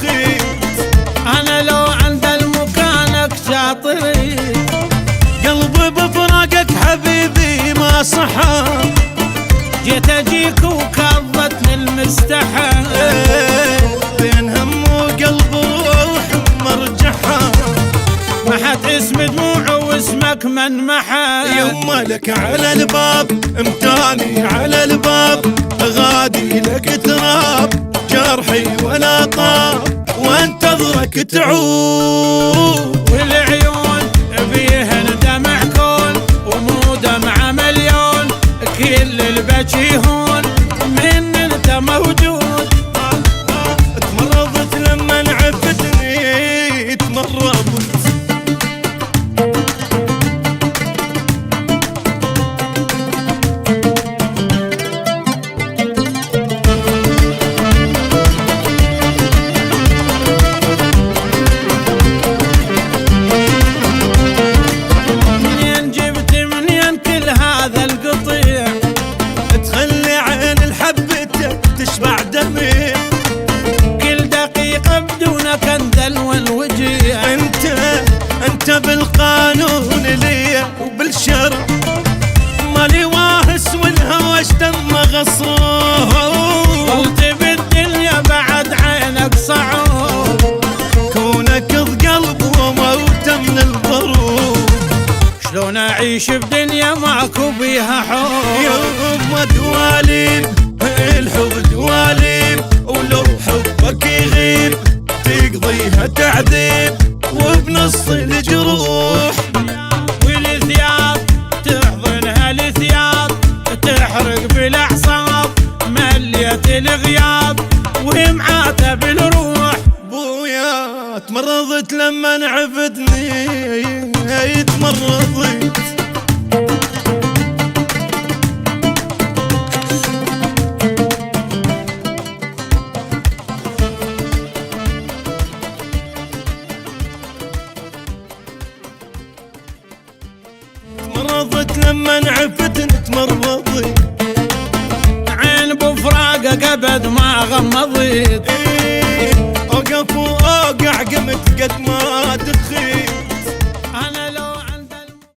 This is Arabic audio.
بخيت. انا لو عند المكانك شاطري، قلبي بفراقك حبيبي ما صحى، جيت اجيك وكظتني المستحى. بين هم وقلب وروح مرجحها، محت اسم دموع واسمك من محى. يما لك على الباب امتاني على الباب، غادي لك تراب جرحي ولا طاب، وانتظرك تعود. والعيون بيهن دمع كون ومو دمعة مليون، كل البكي هون من انت موجود. تمرضت لما عفتني تمرضت، منين جبت منين كل هذا القطيع؟ تخلي عين الحبتك تشبع دمي، كل دقيقة بدونك انذل والوجيع. انت بالقانون لي وبالشرع، مالي واهس والهوى دم غصوب. قلت بالدنيا بعد عينك صعوب، كونك بقلب وموت من الضروب، شلون اعيش بدنيا ماكو بيها حب؟ يوم دواليب الحب دواليب، ولو حبك يغيب تقضيها تعذيب وبنص الجروح. والثياب تحضنها الثياب، تحرق بالاعصاب مليت الغياب ومعاته بالروح. بويا تمرضت لما عفتني تمرضت، تمرضت لما عفتني تمرضت، عين بفراقك ابد ما غمضت. اوقف واوقع قمت قد ما